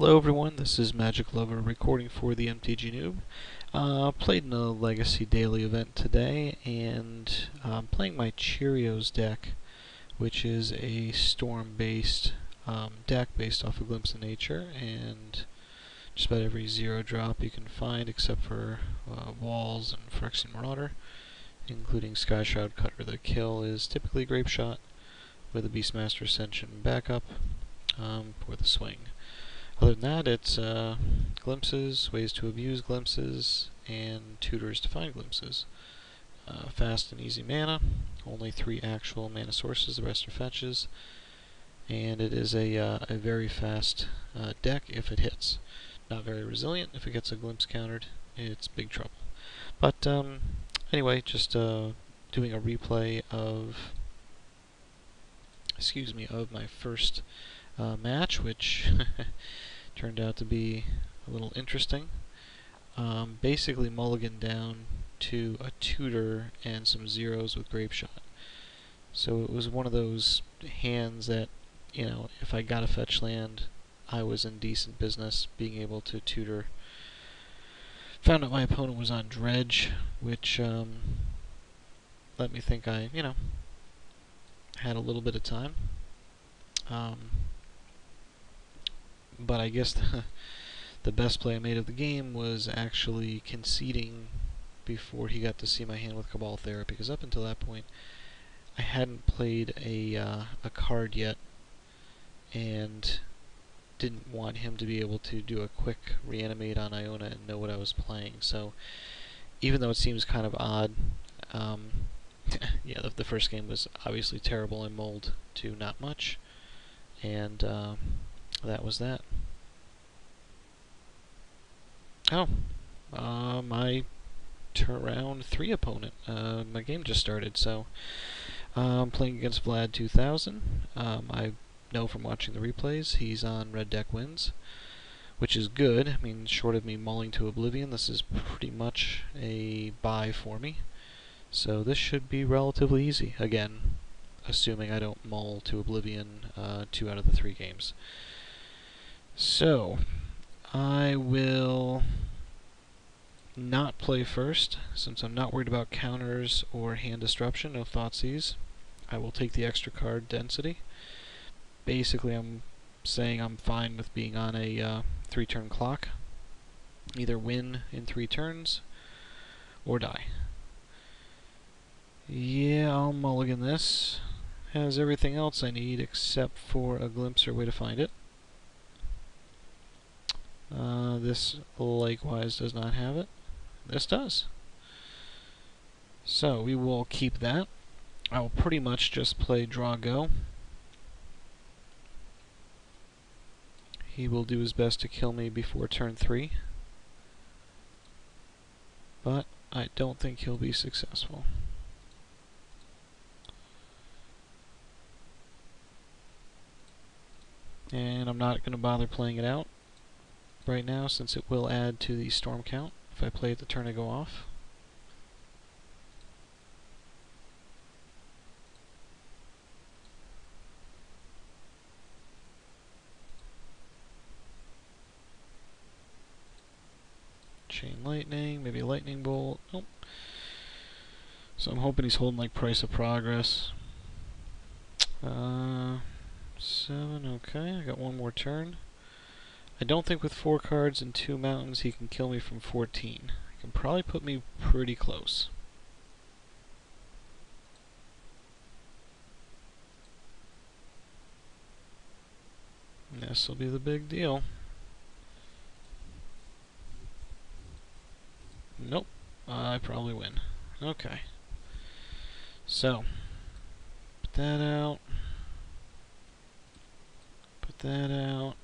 Hello everyone, this is Magic Lover recording for the MTG Noob. Played in a Legacy Daily event today, and I'm playing my Cheeri0s deck, which is a storm-based deck based off of Glimpse of Nature, and just about every 0-drop you can find except for Walls and Phyrexian Marauder, including Sky Shroud Cutter. The kill is typically Grape Shot with a Beastmaster Ascension backup for the swing. Other than that, it's glimpses, ways to abuse glimpses, and tutors to find glimpses. Fast and easy mana, only 3 actual mana sources, the rest are fetches, and it is a very fast deck if it hits. Not very resilient. If it gets a glimpse countered, it's big trouble. But anyway, just doing a replay of my first match, which turned out to be a little interesting. Basically mulligan down to a tutor and some zeros with Grape Shot. So it was one of those hands that, you know, if I got a fetch land, I was in decent business being able to tutor. Found out my opponent was on Dredge, which let me think I, had a little bit of time. But I guess the best play I made of the game was actually conceding before he got to see my hand with Cabal Therapy, because up until that point I hadn't played a card yet and didn't want him to be able to do a quick reanimate on Iona and know what I was playing. So even though it seems kind of odd, yeah, the first game was obviously terrible. I mulled to not much, and that was that. Oh, my round 3 opponent. My game just started, so I'm playing against Vlad 2000. I know from watching the replays he's on Red Deck Wins, which is good. I mean, short of me mulling to Oblivion, this is pretty much a buy for me. So this should be relatively easy. Again, assuming I don't mull to Oblivion 2 out of the 3 games. So I will not play first, since I'm not worried about counters or hand disruption, no Thoughtseize. I will take the extra card density. Basically, I'm saying I'm fine with being on a 3-turn clock. Either win in 3 turns or die. Yeah, I'll mulligan this. Has everything else I need except for a glimpse or way to find it. This likewise does not have it. This does. So we will keep that. I will pretty much just play draw go. He will do his best to kill me before turn 3, but I don't think he'll be successful. And I'm not going to bother playing it out right now, since it will add to the storm count if I play it the turn I go off. Chain Lightning, maybe a Lightning Bolt. Nope. So I'm hoping he's holding like Price of Progress. 7, okay, I got one more turn. I don't think with 4 cards and 2 mountains he can kill me from 14. He can probably put me pretty close. This will be the big deal. Nope, I probably win. Okay. So, put that out. Put that out.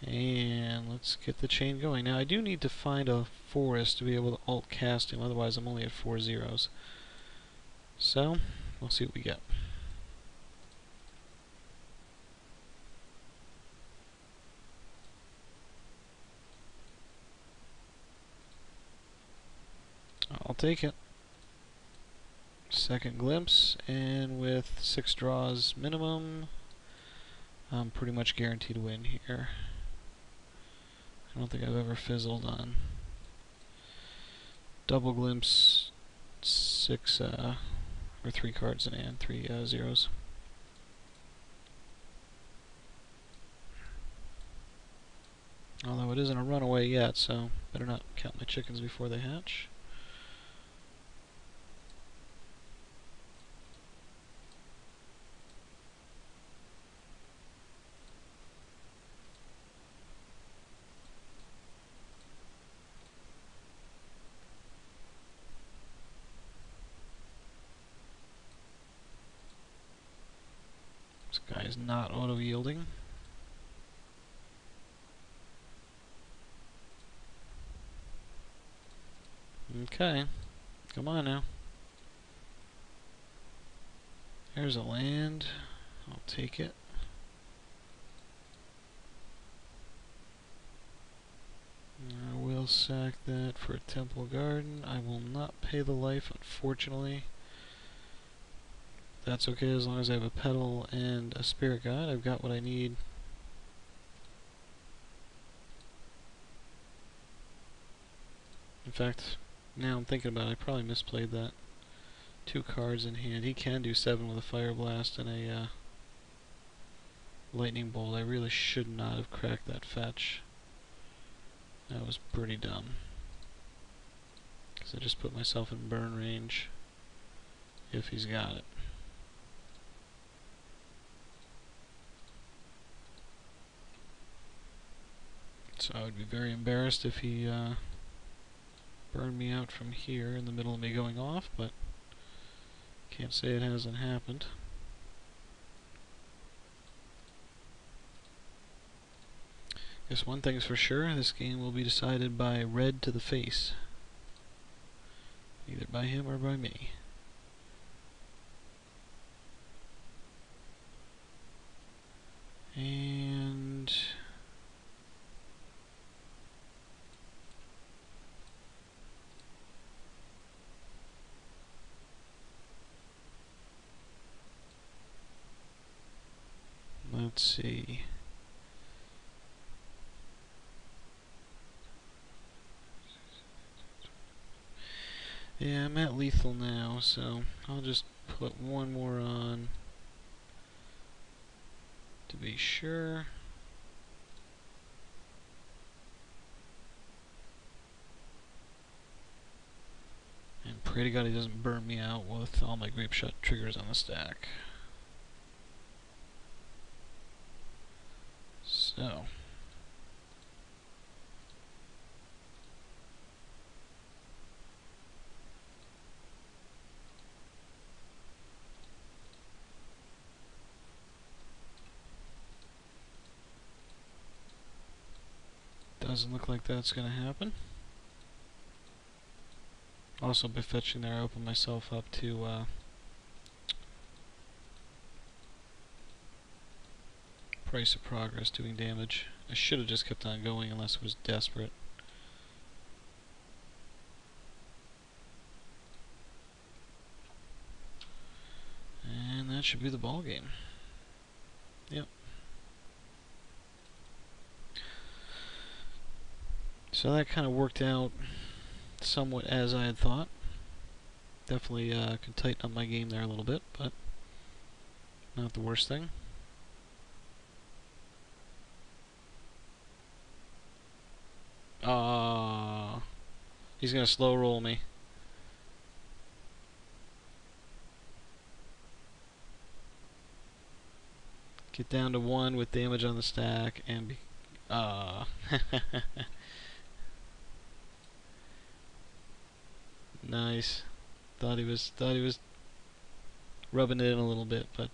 And let's get the chain going. Now I do need to find a forest to be able to alt cast him, otherwise I'm only at 4 zeros. So, we'll see what we get. I'll take it. Second glimpse, and with 6 draws minimum, I'm pretty much guaranteed to win here. I don't think I've ever fizzled on double glimpse 6 or 3 cards in hand, 3 zeros. Although it isn't a runaway yet, so better not count my chickens before they hatch. This guy is not auto-yielding. Okay, come on now. There's a land. I'll take it. I will sack that for a temple garden. I will not pay the life, unfortunately. That's okay as long as I have a petal and a spirit guide. I've got what I need. In fact, now I'm thinking about it, I probably misplayed that. 2 cards in hand. He can do 7 with a fire blast and a lightning bolt. I really should not have cracked that fetch. That was pretty dumb. Because I just put myself in burn range if he's got it. So I would be very embarrassed if he burned me out from here in the middle of me going off, but can't say it hasn't happened. Guess one thing's for sure, this game will be decided by red to the face. Either by him or by me. And let's see. Yeah, I'm at lethal now, so I'll just put one more on to be sure. And pray to God he doesn't burn me out with all my grape shot triggers on the stack. So doesn't look like that's gonna happen. Also, by fetching there, I open myself up to price of progress doing damage. I should have just kept on going unless it was desperate. And that should be the ball game. Yep. So that kind of worked out somewhat as I had thought. Definitely could tighten up my game there a little bit, but not the worst thing. He's gonna slow roll me. Get down to 1 with damage on the stack and be nice. Thought he was rubbing it in a little bit, but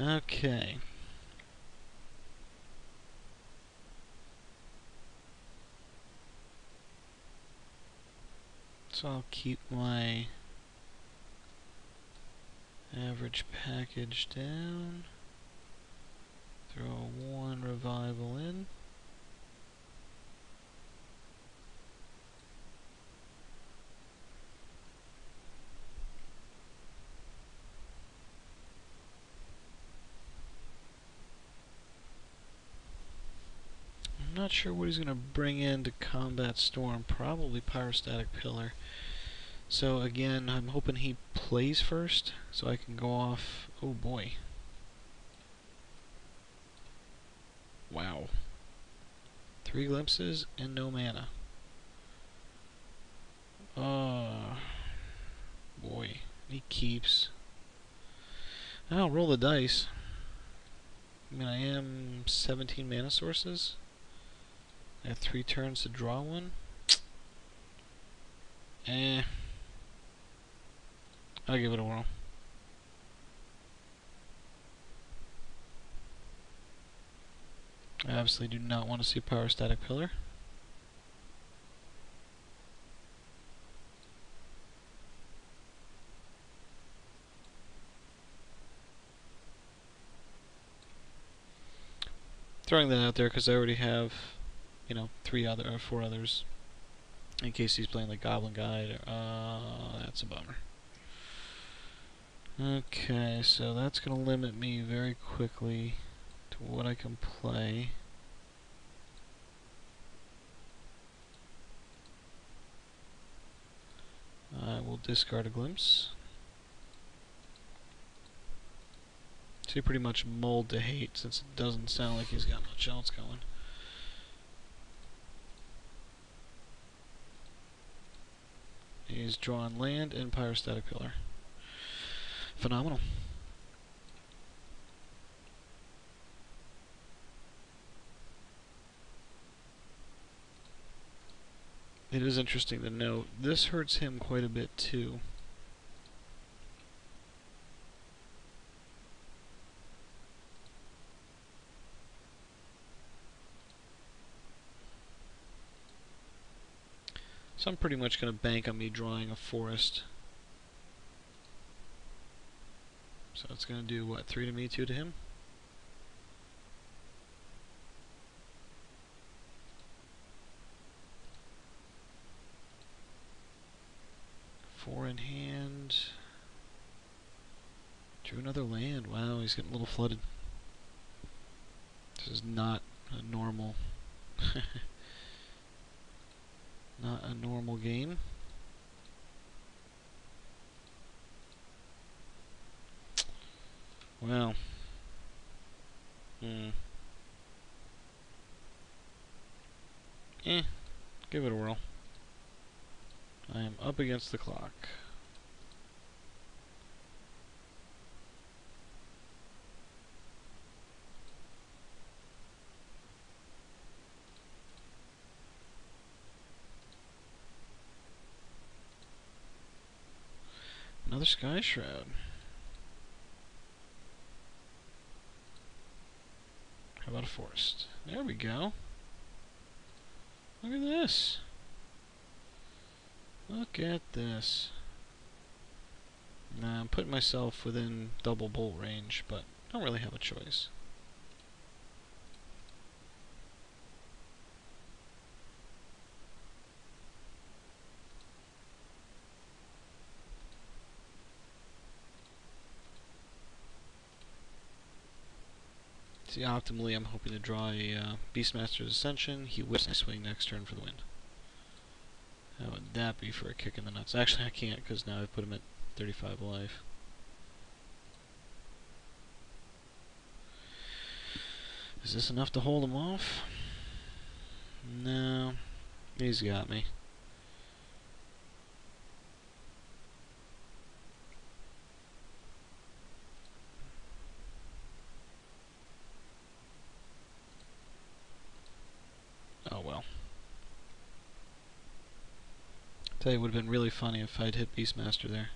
okay. So I'll keep my average package down. Throw 1 revival in. I'm not sure what he's going to bring in to combat Storm. Probably Pyrostatic Pillar. So again, I'm hoping he plays first, so I can go off... Oh boy. Wow. 3 glimpses and no mana. Boy. He keeps. I'll roll the dice. I mean, I am 17 mana sources. I have 3 turns to draw one. I'll give it a whirl. I obviously do not want to see Pyrostatic Pillar. Throwing that out there because I already have, you know, 4 others. In case he's playing like Goblin Guide. That's a bummer. Okay, so that's going to limit me very quickly to what I can play. I will discard a Glimpse. So he pretty much mulled to hate since it doesn't sound like he's got much else going. He's drawn land and Pyrostatic Pillar. Phenomenal. It is interesting to note, this hurts him quite a bit too. So I'm pretty much going to bank on me drawing a forest. So it's going to do, what, 3 to me, 2 to him? Four in hand. Drew another land. Wow, he's getting a little flooded. This is not a normal... not a normal game. Well. Give it a whirl. I am up against the clock. Another Sky Shroud. How about a forest? There we go. Look at this. Look at this. Now I'm putting myself within double bolt range, but I don't really have a choice. See, optimally I'm hoping to draw a Beastmaster's Ascension. He whips my swing next turn for the win. How would that be for a kick in the nuts? Actually, I can't because now I've put him at 35 life. Is this enough to hold him off? No. He's got me. Oh well. Tell you, it would have been really funny if I'd hit Beastmaster there.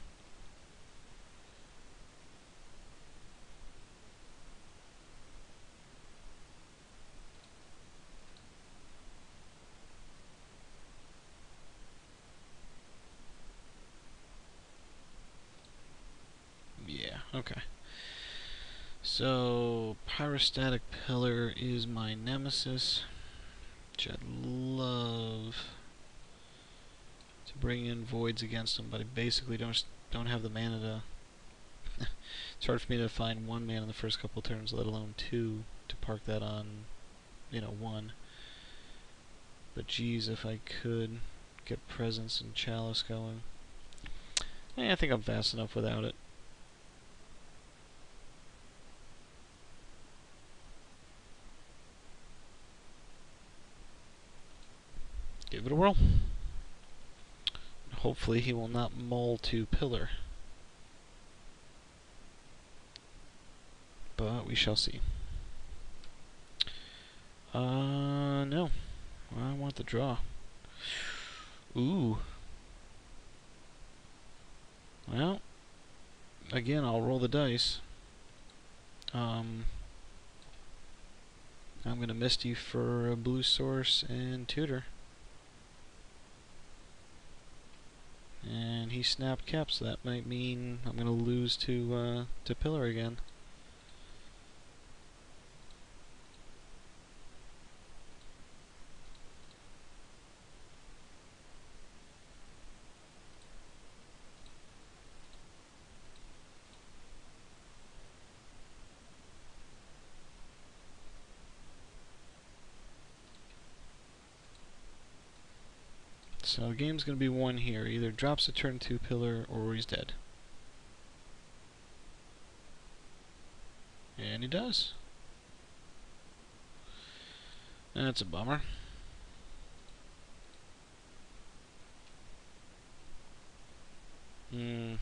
Yeah, okay. So, Pyrostatic Pillar is my nemesis, which I'd love to bring in voids against him, but I basically don't have the mana to... It's hard for me to find 1 mana in the first couple turns, let alone 2, to park that on, you know, 1. But geez, if I could get Presence and Chalice going. I think I'm fast enough without it. Give it a whirl. Hopefully he will not mull to Pillar. But we shall see. No. I want the draw. Ooh. Well, again, I'll roll the dice. I'm gonna Misty for a blue source and tutor. And he snapped cap, so that might mean I'm gonna lose to Pillar again. So the game's going to be one here. Either drops a turn 2 Pillar or he's dead. And he does. That's a bummer. You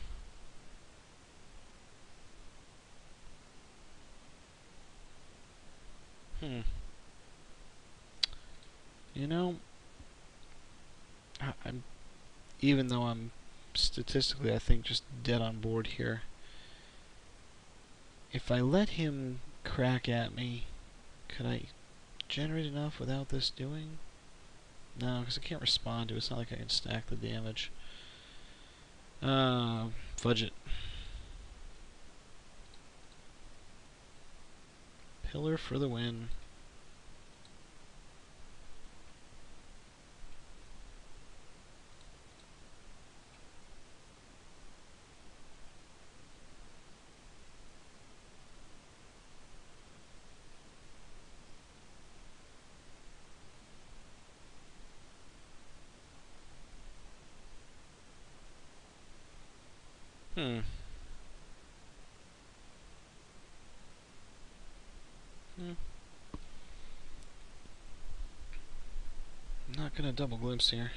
know, even though I'm statistically, I think, just dead on board here, if I let him crack at me, could I generate enough without this doing? No, because I can't respond to it. It's not like I can stack the damage. Fudge it. Pillar for the win. I'm not gonna double glimpse here.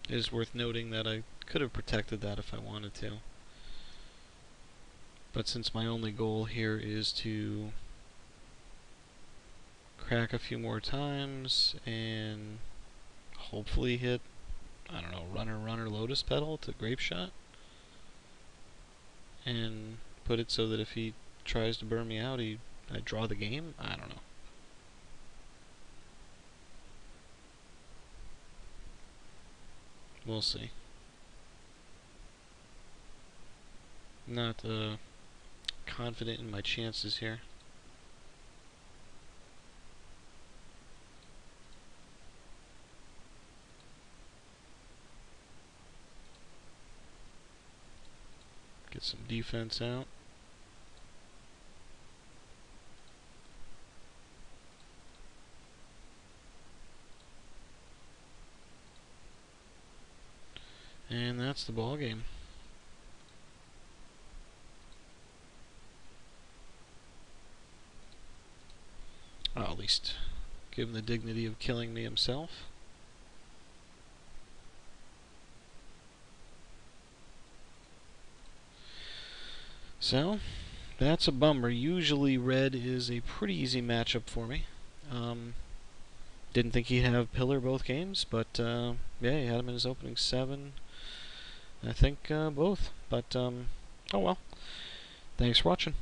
It is worth noting that I could have protected that if I wanted to. But since my only goal here is to crack a few more times and hopefully hit, I don't know, runner, Lotus Petal to Grape Shot, and put it so that if he tries to burn me out, I draw the game? I don't know. We'll see. Not confident in my chances here. Get some defense out. And that's the ball game. I'll at least give him the dignity of killing me himself. So, that's a bummer. Usually red is a pretty easy matchup for me. Didn't think he'd have Pillar both games, but yeah, he had him in his opening 7. I think both, but oh well. Thanks for watching.